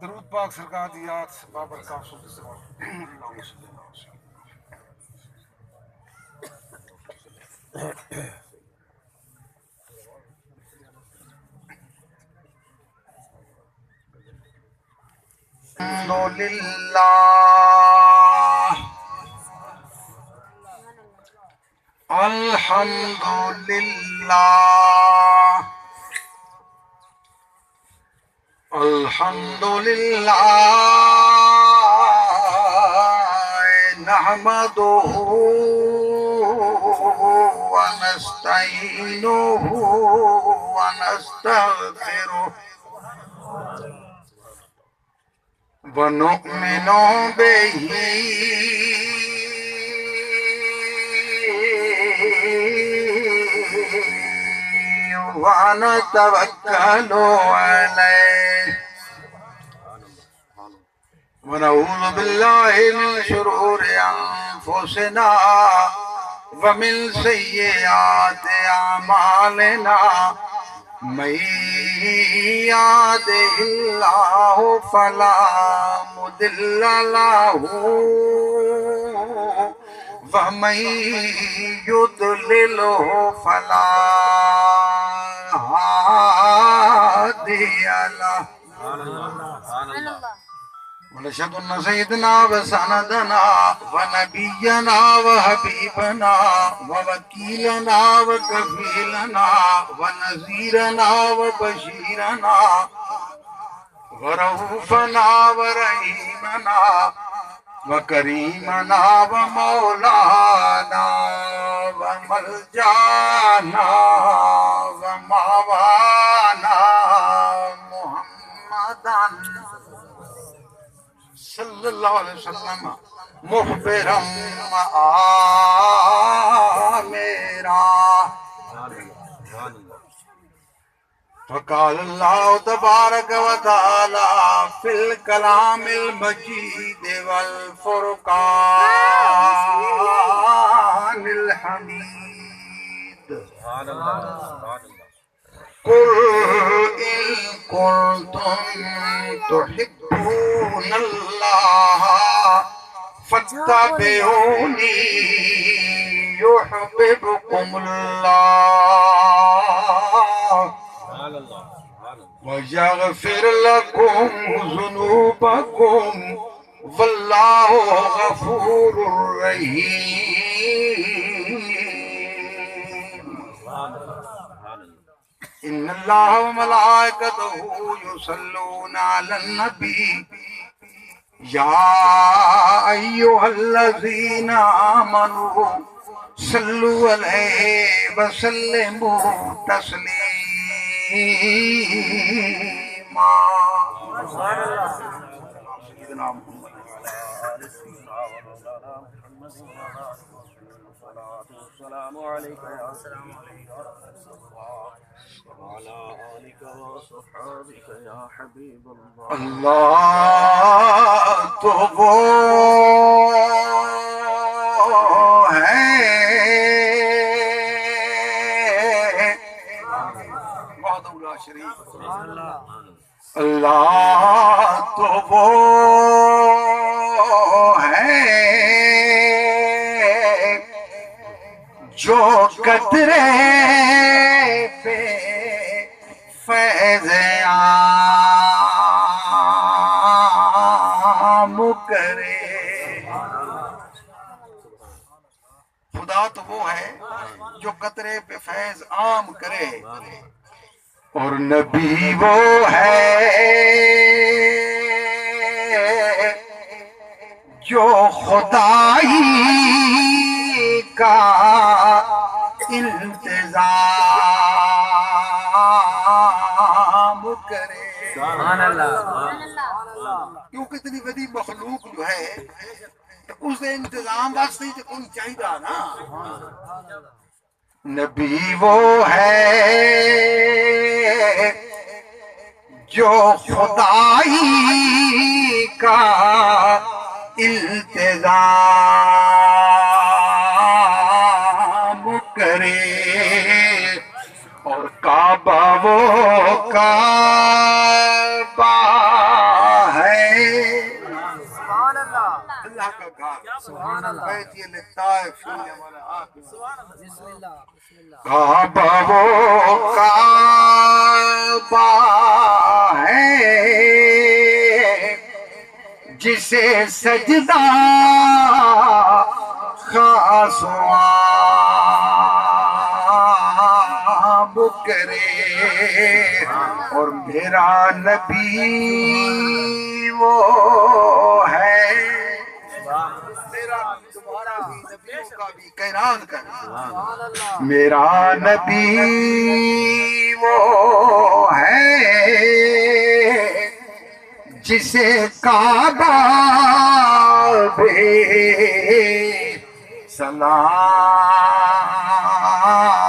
درود پاک سرکار دی یاد بابرکات صلی اللہ علیہ وسلم. الحمد للہ الحمد للہ نحمدہ ونستعینہ ونستغفرہ ونؤمن بہ ونتوکل علیہ ونعوذ باللہ من شرور انفسنا ومن سیئات اعمالنا من یهده اللہ فلا مضل له ومن يضلله فلا هادي له ونشهد أن سيدنا وسندنا ونبينا وحبيبنا ووكيلنا وكفيلنا ونذيرنا وبشيرنا ورؤوفنا ورحيمنا وكريمنا ومولانا وملجانا وماوانا محمدا صلی اللہ علیہ وسلم مخبرم آمیرا. فقال اللہ تبارک و تعالی فی الکلام المجید والفرقان الحمید. قل إن كنتم تحبون الله فاتبعوني يحببكم الله ويغفر لكم ذنوبكم والله غفور رحيم. ان اللہ وملائکتہ یصلون علی النبی یا ایھا الذین آمنوا صلوا علیہ وسلموا تسلیما. سیدنا محمد السلام علیکم وعلى آلك وصحابك يا حبيب الله. اللہ تو وہ ہے وحدہ لا شریک له. اللہ تو وہ ہے جو قطرے پہ فیض عام کرے. خدا تو وہ ہے جو قطرے پہ فیض عام کرے اور نبی وہ ہے جو خدائی کا انتظام کرے. سبحان اللہ. کیونکہ اتنی بڑی مخلوق جو ہے اس نے انتظام واسطے تو کون چاہیے نا. نبی وہ ہے جو خدائی کا التزام کرے اور کعبہ وہ کعبہ کیجئے لطائفین والا آخر بسم اللہ بسم اللہ کعبہ وہ کعبہ ہے جسے سجدہ خاص عام کرے اور میرا نبی وہ ہے میرا تمہارا بھی نبیوں کا بھی قیران کر میرا نبی وہ ہے جسے کعبہ بھی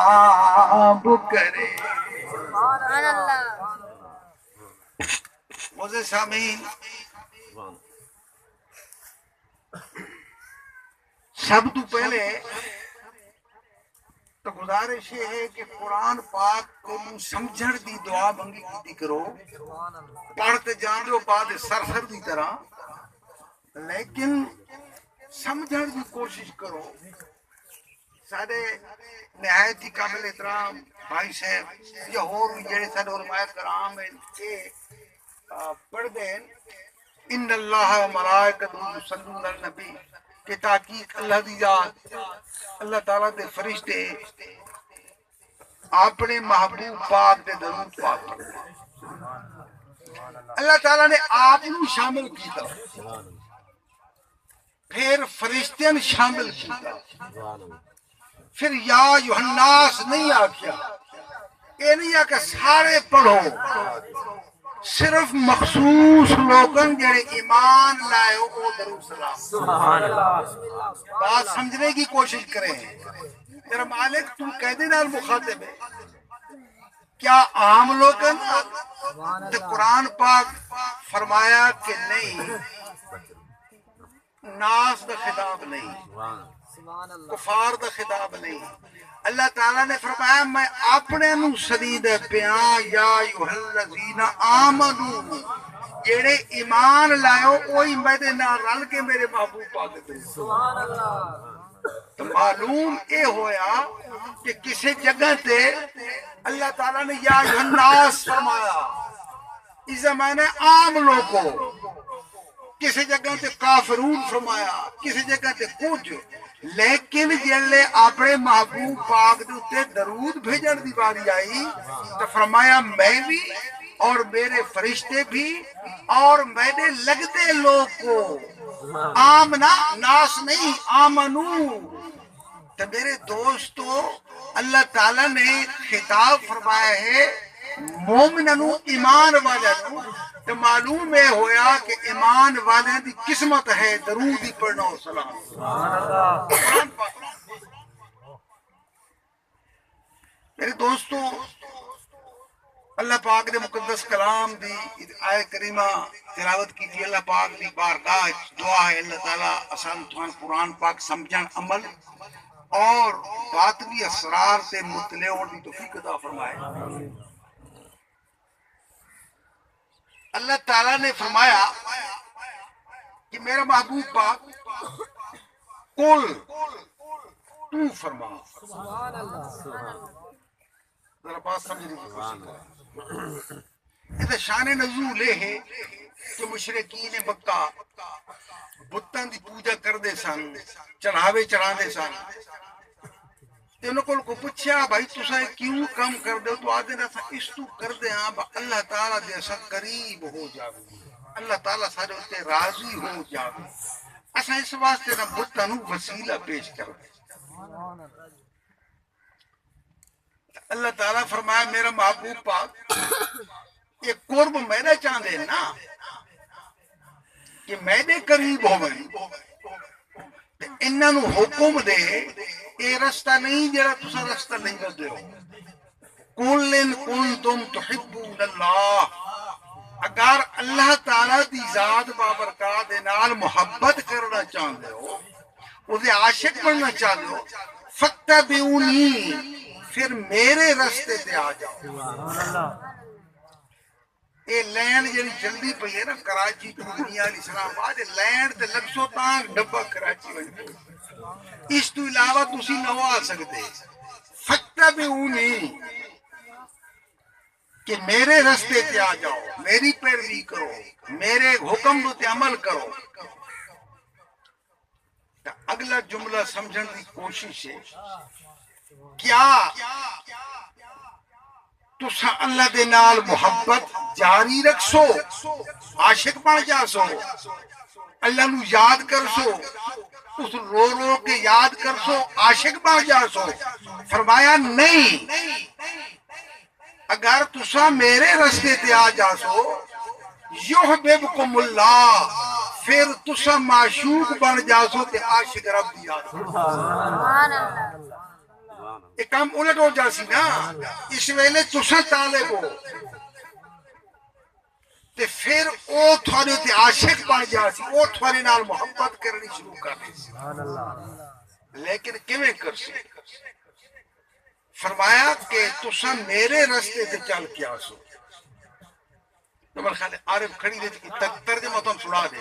سلام کرے سبحان اللہ معزز سامعین سب تو پہلے تو گزارش یہ ہے کہ قرآن پاک کو سمجھن دی دعا منگی کی کرو پڑھتے جان دو بعد سرسر دی طرح لیکن سمجھن دی کوشش کرو سارے نہایت ہی قابل احترام بھائی صاحب یا اور جڑے سارے علماء کرام ہیں یہ پڑھ دیں ان اللہ و ملائکتہ یصلون علی النبی کہ تحقیق اللہ دی ذات اللہ تعالیٰ دے فرشتے اپنے محبوب پاک دے درود پاک اللہ تعالیٰ نے آپ کو شامل کیتا پھر فرشتین شامل کیتا پھر یا یوحناس نہیں آکھیا یہ نہیں آکھا سارے پڑھو صرف مخصوص لوگن جڑے ایمان لائے او درود سلام سبحان اللہ بات سمجھنے کی کوشش کریں تیرا مالک تو قیدے نال مخاطب ہے کیا عام لوگن تو قرآن پاک فرمایا کہ نہیں ناس دا خطاب نہیں سبحان اللہ کفار دا خطاب نہیں اللہ تعالیٰ نے فرمایا میں اپنے نو سدید پیاں یا ایھا آمنو جڑے ایمان لائے وہی میرے نال رل کے میرے محبوب پاک دے سبحان اللہ تو معلوم اے ہویا کہ کسی جگہ تے اللہ تعالیٰ نے یا ایھا الناس فرمایا اس زمانے عام لوگوں کسی جگہ تے کافرون فرمایا کسی جگہ تے کچھ لیکن جلے اپنے محبوب پاک دے اتے درود بھیجن دی باری آئی تو فرمایا میں بھی اور میرے فرشتے بھی اور میرے لگتے لوگ کو آمنا ناس نہیں آمنو تو میرے دوستو اللہ تعالیٰ نے خطاب فرمایا ہے مومننو ایمان والنو تو معلوم ہے ہویا کہ ایمان والے دی قسمت ہے درود ہی پڑھنا و سلام میرے دوستو اللہ پاک نے مقدس کلام دی آیت کریمہ تلاوت کی تھی اللہ پاک دی بارگاہ دعا ہے اللہ تعالیٰ آسان تھوان قرآن پاک سمجھن عمل اور باطنی اسرار سے مطلع اور دی توفیق عطا فرمائے اللہ تعالیٰ نے فرمایا کہ میرا محبوب پاک قل تو فرما سبحان اللہ ذرا بات سمجھنے کی کوشش کریں اس شان نزول ہے کہ مشرکین مکہ بتاں دی پوجا کر دے سن چڑھاوے چڑھا دے سن تے انہوں کو پوچھا بھائی تساں کیوں کام کر دے تو آدھے نہ اس تو کر دے ہاں اللہ تعالیٰ دے اساں قریب ہو جاوے اللہ تعالیٰ سارے اتے راضی ہو جاوے اساں اس واسطے نہ بتاں نو وسیلہ پیش کر دے اللہ تعالیٰ فرمایا میرا محبوب پاک یہ قرب میرا چاہتے ہیں نا کہ میرے قریب ہو گئی انہوں حکم دے یہ رستہ نہیں جڑا تسا رستہ نہیں کرتے ہو قل ان کنتم تحبون اللہ اگر اللہ تعالیٰ دی ذات بابرکات نال محبت کرنا چاہتے ہو اسے عاشق بننا چاہتے ہو فاتبعونی پھر میرے رستے تے آ جاؤ یہ لینڈ جڑی جلدی پئی ہے نا کراچی تو دنیا علی اسلام آباد لینڈ تے لگسو تاں ڈبا کراچی وجہ اس تو علاوہ تسی نہ آ سکتے فَاتَّبِعُونِی کہ میرے رستے تے آ جاؤ، میری پیروی کرو، میرے حکم تے عمل کرو۔ اگلا جملہ سمجھن دی کوشش ہے، کیا تسا اللہ دے نال محبت جاری رکھسو، عاشق بن جاسو، اللہ نو یاد کرسو، اس رو رو کے یاد کرسو، عاشق بن جاسو؟ فرمایا نہیں، اگر تسا میرے رستے تے آ جاسو یحببکم اللہ، پھر تسا معشوق بن جاسو تے عاشق رب دی جاسو۔ ایک کام الٹ ہو جاسی نا، اس ویلے تسا طالب ہو تے پھر او تھوڑے تے عاشق بن جاسی، او تھوڑے نال محبت کرنی شروع کر دیسی۔ لیکن کیویں کرسی؟ فرمایا کہ تسا میرے رستے تے چل کے آسو۔ تو میرے خیال ہے عارف کھڑی دے ترجمہ تو ہم سنا دے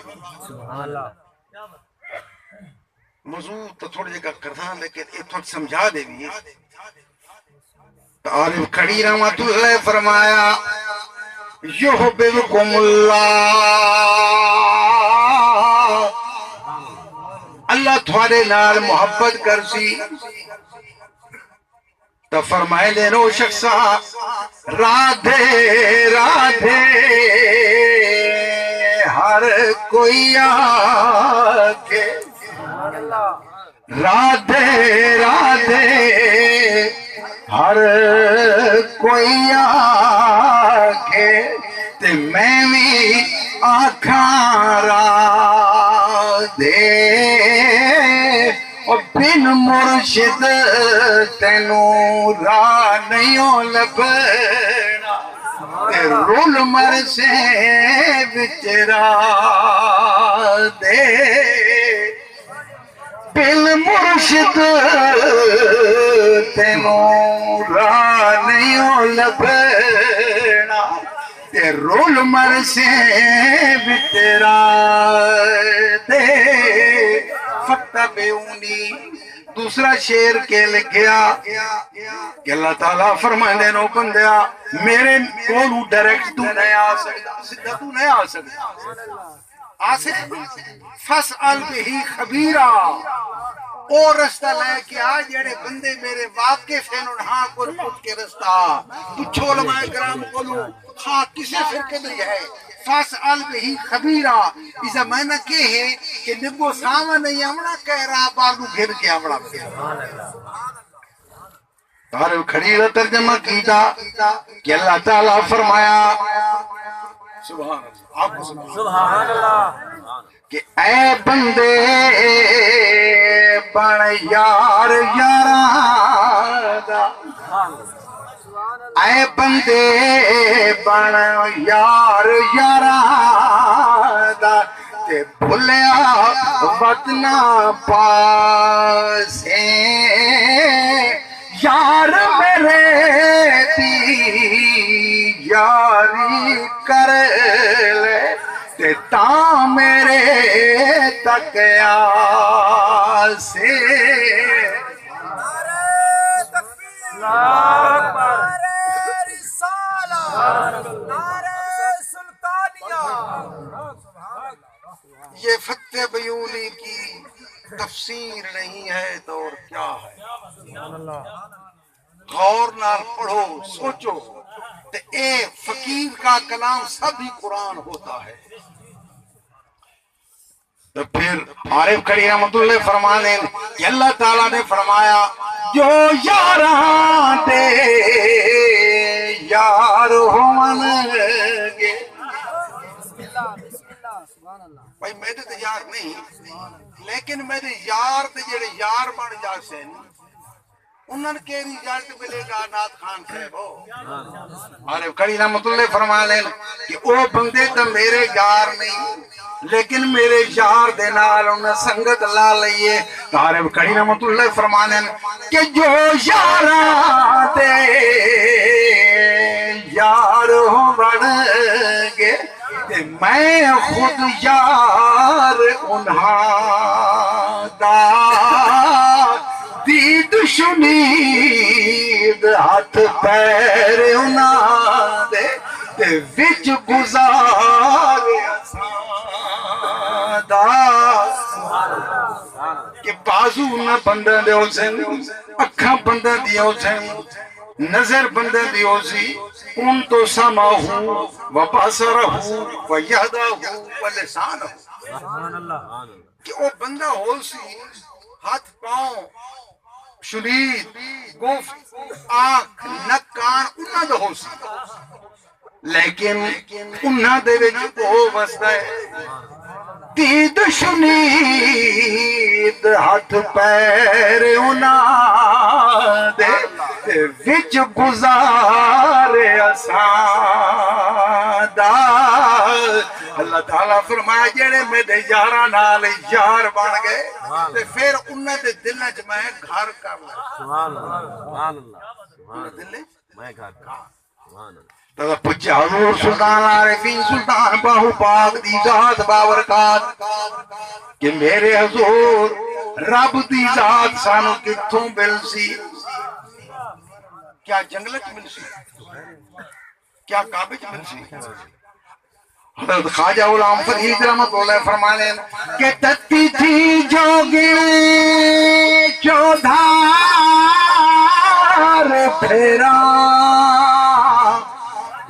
موضوع تو تھوڑی جگہ کرتا لیکن یہ تھوڑا سمجھا دے بھی۔ تو عارف کھڑی رحمت اللہ فرمایا یحببکم اللہ، اللہ تھوڑے نال محبت کرسی۔ تو فرمائے دینو شخصا رادھے رادھے ہر کوئی آکے، رادھے رادھے ہر کوئی آکے، تے میں بھی آکھاں رادھے، اور بن مرشد تینوں راہ نہیں لبنا، تے رول مر سے وچ راہ دے، بن مرشد تینوں راہ نہیں لبنا، تے رول مر سے وچ راہ دے۔ فَاتَّبِعُونِی دوسرا شعر کے لکھیا کہ اللہ تعالیٰ فرمائے نو بندیا میرے کولو ڈائریکٹ تو نہیں آ سکتا، سدھا تو نہیں آ سکتا، آ سکتا فَاسْأَلْ بِهِ خَبِيرًا، او رستہ لے کے آ جڑے بندے میرے واقف ہیں انہاں کو پوچھ کے رستہ پچھو علماء کرام کولو خواہ کسے فرقے میں ہے فَاسْأَلْ بِهِ خَبِيرًا، اس معنی کہ ہے کہ نبو سامن نہیں آمنا کہہ رہا بارو گھر کے آمنا تارے کھڑی رہا ترجمہ کیتا کہ اللہ تعالیٰ فرمایا سبحان اللہ کہ اے بندے بن یار یارا، اے بندے بن یار یارا دا، تے بھولیا وطنا پاسے یار میرے دی یاری کر لے، تے تاں میرے تک آسے۔ یہ فَاتَّبِعُونِی کی تفسیر نہیں ہے تو اور کیا ہے؟ غور نال پڑھو سوچو، تو اے فقیر کا کلام سب ہی قرآن ہوتا ہے۔ تو پھر عارف کری رحمت اللہ فرمانے کہ اللہ تعالیٰ نے فرمایا جو یاراں دے یار ہون گے، بھائی میرے تو یار نہیں لیکن میرے یار تے جڑے یار بن جاسے انہاں کیری رزلٹ ملے گا نات خان صاحب ہو۔ عارف کری رحمت اللہ فرمانے کہ او بندے تو میرے یار نہیں لیکن میرے یار دے نال انہیں سنگت لا لئیے۔ عارف کری رحمت اللہ فرمانے کہ جو یاراں دے یار ہوں بن گے، میں خود یار انہاں دا شنید ہاتھ پیر انہاں دے تے وچ گزارے اساں دا کہ بازو نہ بندہ دے ہو سن اکھاں بندہ دی ہو سن نظر بندہ دی ہو سی ان تو سمعہو و بصرہو و یدہو و لسانہو کہ وہ بندہ ہو سی ہاتھ پاؤں شنید گفت آنکھ نک کان انہاں دا ہو سی لیکن انہاں دے وچ وہ وسدا ہے دید شنید ہاتھ پیر انہاں دے وچ گزارے اساں دا اللہ تعالیٰ فرمایا جڑے میرے یاراں نال یار بن گئے تے پھر انہاں دے دلاں وچ میں گھر کر لیا سبحان اللہ سبحان اللہ دل میں گھر سبحان اللہ تو پوچھا حضور سلطان عارفین سلطان باہو پاک دی ذات باورکات کہ میرے حضور رب دی ذات سانو کتھوں مل سی کیا جنگلت مل سی کیا کعبے مل سی حضرت خواجہ غلام فرید رحمت اللہ فرمانے کہ تتی تھی جوگے چودھار پھیرا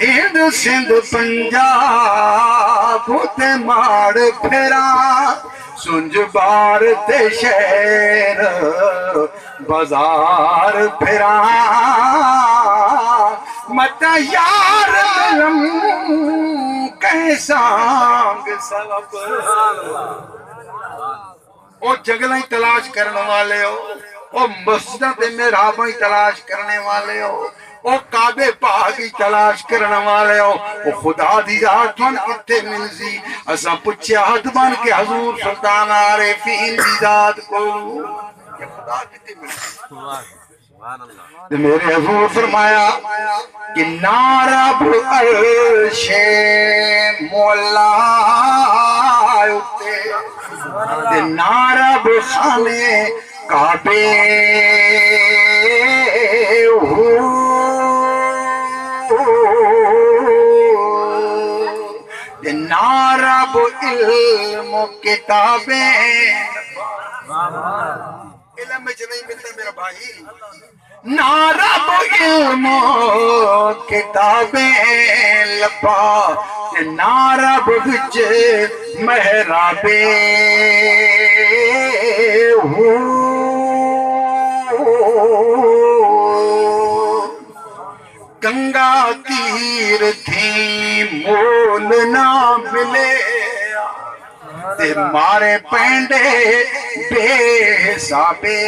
ہند سندھ پنجاب تے ماڑ پھیرا سنج بار تے شہر بازار پھیرا متا یار ملم کیسانگ سبب او جگلیں تلاش کرنے والے ہو او مسجد محرابیں تلاش کرنے والے ہو او کعبے پاک کی تلاش کرنے والے ہو او خدا دی ذات من کتے ملزی اساں پچھے ہاتھ بن کے حضور سلطان عارفین دی ذات کو کہ خدا کتے ملزی میرے حضور فرمایا کہ نارب عرش مولا اتے نارب خانے کعبے نارب علم کتابیں علم میں نہیں ملتا میرا بھائی نارب علم کتابیں لپا نارب وچ محرابیں گنگا تیر تھی مول نہ ملے تے مارے پینڈے بے حسابے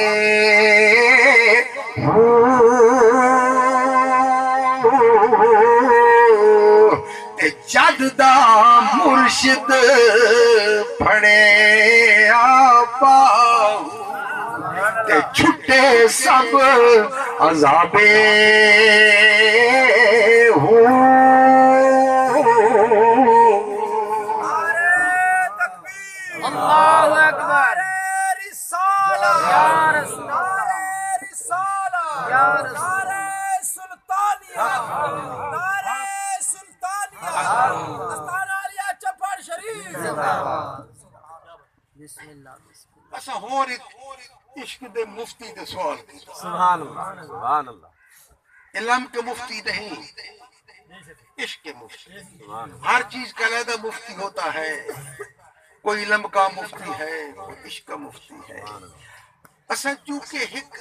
تے جد دا مرشد پھڑے آپا تے چھٹے سب عذابے اللہ اکبر رسالہ یا رسول اللہ رسالہ یا رسول سلطانیہ نعرہ سلطانیہ استانہ علیہ چپڑ شریف بسم اللہ اچھا ہور عشق دے مفتی دے سوال سبحان اللہ سبحان اللہ علم کے مفتی نہیں عشق کے مفتی ہر چیز کا علیحدہ مفتی ہوتا ہے کوئی علم کا مفتی ہے کوئی عشق کا مفتی ہے اصلا چونکہ ایک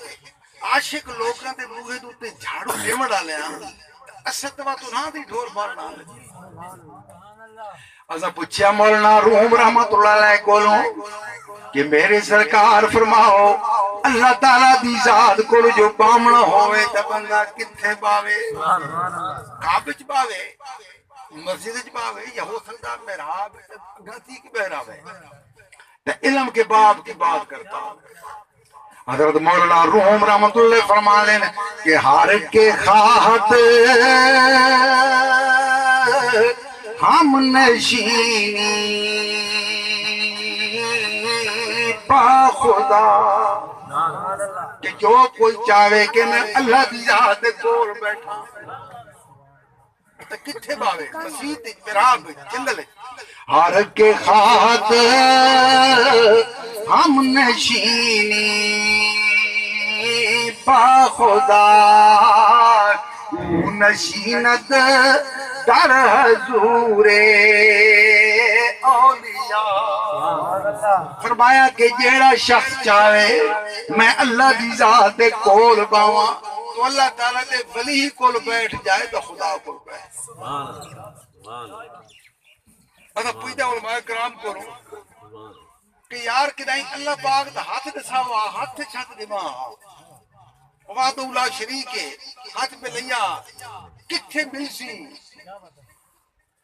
عاشق لوگاں دے بوہے دوتے جھاڑو لیوڑ ڈالے اصلا تو نہ دی ڈھور مارنا اصلا پوچھیا مولانا روم رحمت اللہ علیہ کولوں کہ میرے سرکار فرماؤ اللہ تعالیٰ دی ذات کو جو بامنا ہوئے تا بندہ کتھے باوے کعبے چ باوے مسجد چ باوے یا ہو سکتا محراب گھنٹی کی محراب ہے علم کے باب کی بات کرتا ہوں حضرت مولانا روم رحمت اللہ فرما لینا کہ ہر کے خواہت ہم نشینی پا خدا کہ جو کوئی چاہے کہ میں اللہ دی ذات دے کول بیٹھا تو کتھے باوے مسیح تے محراب جنگل ہر کے خات ہم نشینی با خدا او نشینت در حضور اولیاء فرمایا کہ جیڑا شخص چاہے میں اللہ دی ذات دے کول باواں تو اللہ تعالیٰ دے ولی کول بیٹھ جائے تو خدا کول بیٹھ اتا پوچھتا علماء کرام کو کہ یار کدائیں اللہ پاک دا ہاتھ دساوا ہاتھ چھت دماں وعد اولا شریک ہے ہاتھ پہ لیا کتھے ملسی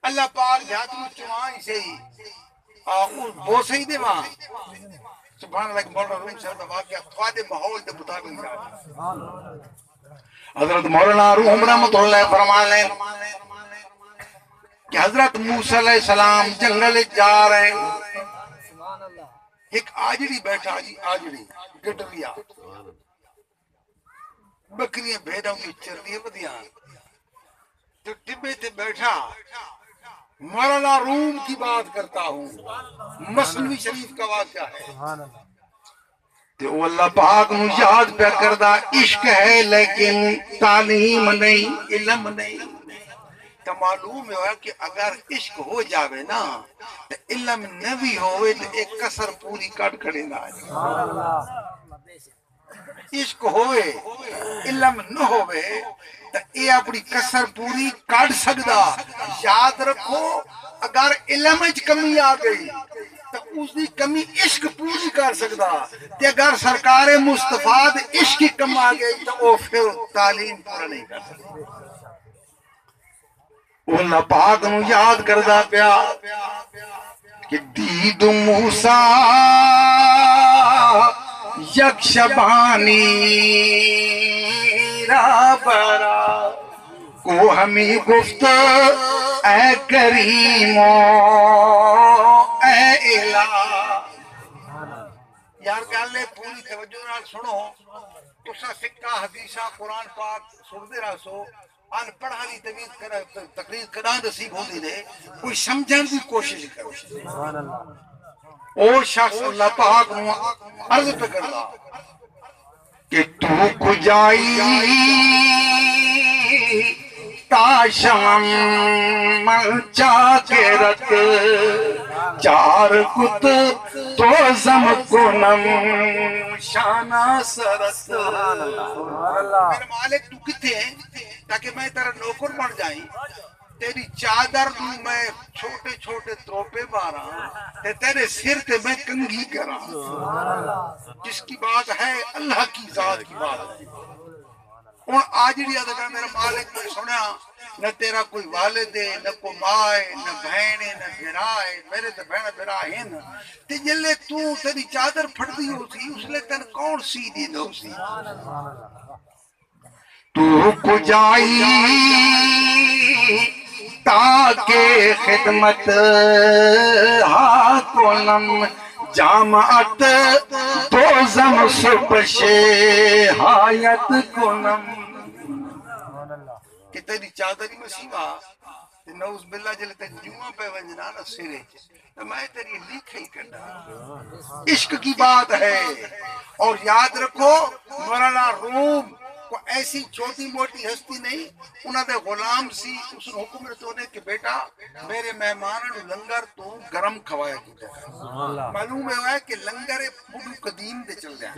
اللہ پاک جہات میں چوائیں سے ہی وہ صحیح دے ماں سبحان اللہ مولانا روم صاحب دا واقعہ خوادے ماحول دے مطابق جائے حضرت مولانا روم رحمت اللہ فرمان لیں کہ حضرت موسیٰ علیہ السلام جنگل جا رہے ہیں ایک آجڑی بیٹھا جی آجڑی گٹریا بکریاں بھیڑوں کی چر رہی ہے بدیاں تو ٹبے تے بیٹھا مولانا روم کی بات کرتا ہوں مثنوی شریف کا واقعہ ہے تو وہ اللہ پاک نو یاد پہ کردہ عشق ہے لیکن تعلیم نہیں علم نہیں تو معلوم ہے کہ اگر عشق ہو جاوے نا تو علم نہ بھی ہوئے تو ایک کسر پوری کٹ کھڑے نہ آئے عشق ہوئے علم نہ ہوئے تو اے اپنی کسر پوری کٹ سکدا یاد رکھو اگر علم اچ کمی آ گئی تو اس دی کمی عشق پوری کر سکدا تے اگر سرکار مصطفیٰ دے عشق کی کم آ گئی تو وہ پھر تعلیم پورا نہیں کر سکتا اللہ پاک نو یاد کردہ پیا کہ دید موسیٰ یک شبانی را برا کو ہمیں گفت اے کریمو اے الہ یار گالے پوری توجہ نال سنو تسا فقہ حدیثہ قرآن پاک سردے رہا ان پڑھانی تقریر کردہ نصیب ہوندی دے کوئی سمجھن دی کوشش کرو اور شخص اللہ پاک نو عرض پہ کردا کہ تو کجائی تا شام منچا کے رت چار کت تو زم کنم شانہ سرس میرے مالک تو کتے ہیں تاکہ میں تیرا نوکر بن جائیں تیری چادر دوں میں چھوٹے چھوٹے تروپے مارا تیرے سر تے میں کنگھی کرا جس کی بات ہے اللہ کی ذات کی بات ہے اور آجڑی آدھگا میرا مالک نے سنا نہ تیرا کوئی والد ہے نہ کوئی ماں ہے نہ بہن ہے نہ بھیرا ہے میرے تے بہن بھیرا ہے نا تے جلے تو تیری چادر پھٹ دی ہو سی اس لئے تن کون سی دی دو سی تو کجائی تاکہ خدمت کنم جامعت دوزم سپش حایت کنم کہ تیری چادری مسیحہ نوز باللہ جلے تک جمعہ پہ ونجنا نا سرے تو میں تیری لکھ ہی کرنا عشق کی بات ہے اور یاد رکھو مولانا روم کو ایسی چھوٹی موٹی ہستی نہیں انہوں نے غلام سی اس نے حکم رسونے کہ بیٹا میرے مہمانوں لنگر تو گرم کھوایا کی جائے معلوم ہے کہ لنگر پوری قدیم دے چل جائیں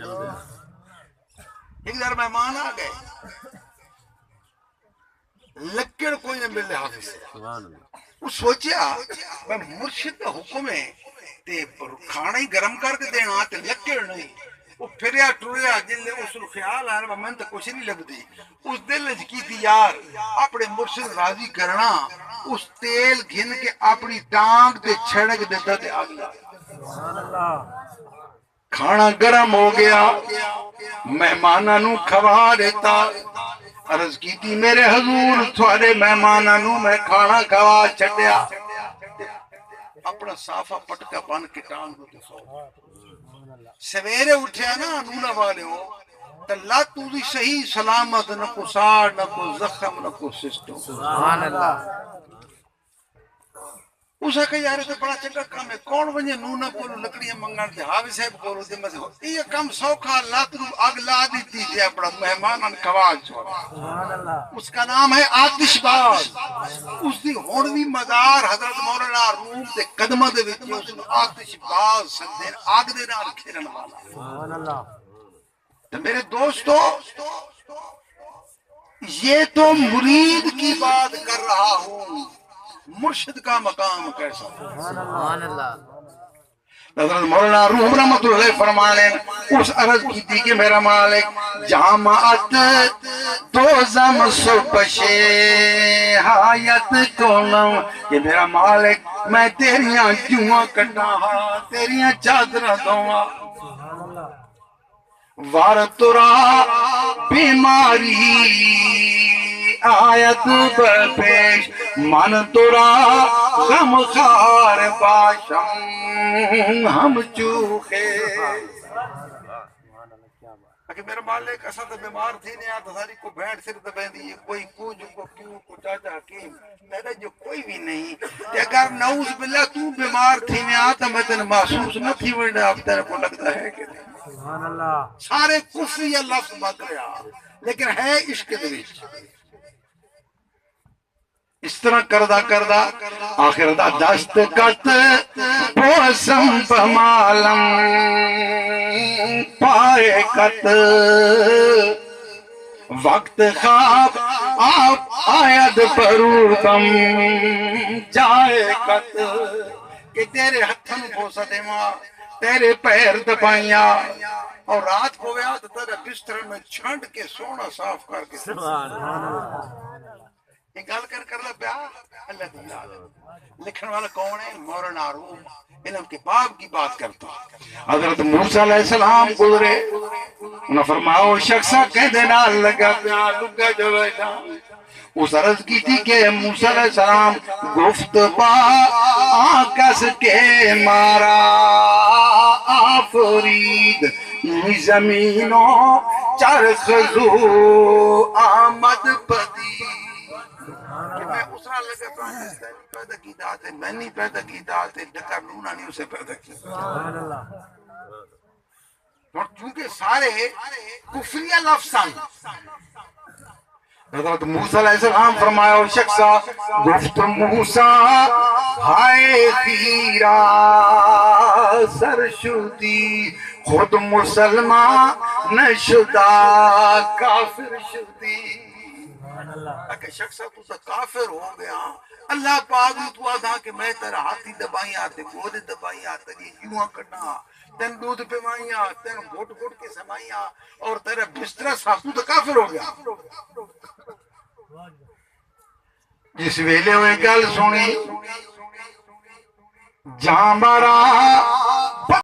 ایک در مہمان آ گئے لکڑ کوئی نہ مل رہا حافظ سے وہ سوچیا میں مرشد کا حکم ہے تے کھانا ہی گرم کر کے دینا تے لکڑ نہیں وہ پھریا ٹوریا جلے اس کو خیال آیا میں تو کچھ نہیں لگتی اس دل کی تھی یار اپنے مرشد راضی کرنا اس تیل گھن کے اپنی ٹانگ تے چھڑک دیتا تے آگ لگا کھانا گرم ہو گیا مہمانہ نو کھوا دیتا عرض کی تھی میرے حضور تھوڑے مہمانہ نو میں کھانا کھوا چھڑیا اپنا صافہ پٹکا بن کے ٹانگ کو سو سویرے اٹھیا نا نونا والے ہو تو لات دی صحیح سلامت، نہ کو ساڑ، نہ کو زخم، نہ کو سسٹم. سبحان اللہ. اسا کہ یار تو بڑا چنگا کام ہے، کون ونجے نونا کولو لکڑیاں منگان تے حاوی صاحب کولو تے مزے یہ کام سوکھا لات نو اگ لا دیتی تے اپنا مہمانان کھوا چھوڑا. سبحان اللہ. اس کا نام ہے آتش باز. اس دی ہونوی مدار حضرت مولانا روم دے قدمہ دے وچ اس نو آتش باز سندے آگ دے نال کھیرن والا. سبحان اللہ. تو میرے دوستو یہ تو مرید کی بات کر رہا ہوں، مرشد کا مقام کیسا. سبحان اللہ. حضرت مولانا روم رحمت اللہ علیہ فرمانے اس عرض کی تھی کہ میرا مالک جامعت تو زم صبح حایت کونم، کہ میرا مالک میں تیریاں جوہاں کٹا ہاں، تیریاں چادرہ دوں وار ترا بیماری آیت برپیش من ترا غم خار باشم ہم چوخے. کہ میرا مالک اسا تو بیمار تھی نہیں آتا ساری کو بھینٹ سر دبین دیئے کوئی کوج کو کیوں کو چاچا حکیم میرا جو کوئی بھی نہیں کہ اگر نعوذ باللہ تو بیمار تھی نہیں آتا میں تینے محسوس نہ تھی ورنہ آپ تیرے کو لگتا ہے کہ نہیں. سبحان اللہ. سارے کفری یا لفظ بات رہا لیکن ہے عشق دویچ. اس طرح کردہ آخر دا دست کت پوسم پمالم پائے کت وقت خواب آپ آید پروتم جائے کت کہ تیرے ہتھن پوسا دے ماں تیرے پیر دبائیاں اور رات کو گیا تو تیرے بستر میں چھنڈ کے سونا صاف کر کے. سبحان اللہ. یہ گل کر لے پیا اللہ کی یاد. لکھن والا کون ہے؟ مولانا روم علم کے باب کی بات کرتا. حضرت موسیٰ علیہ السلام گزرے انہوں نے فرمایا وہ شخصہ کہہ دینا لگا پیا لگا جو بیٹا. اس عرض کی تھی کہ موسیٰ علیہ السلام گفت با آکس کے مارا آفرید ای زمینوں چرخ زو آمد پدی. کہ میں اسرا لگا پرانستے پیدا کی داتے میں نہیں پیدا کی داتے ڈکر نونا نہیں اسے پیدا کی. سبحان اللہ. اور چونکہ سارے کفریہ لفظاں حضرت موسیٰ علیہ السلام فرمایا اور شخصا گفت موسیٰ ہائے خیرہ سرشدی خود مسلمان نشدہ کافر شدی. کہ شخصا تو سا کافر ہو گیا اللہ پاک تو آدھا کہ میں تیرا ہاتھی دبائیں آتے گودے دبائیں آتے یوں کٹنا تین دودھ پیمائیاں تین گھوٹ گھوٹ کے سمائیاں اور تیرا بسترہ صاحب تو کافر ہو گیا. جس ویلے ہوئے گل سنی جہاں بارا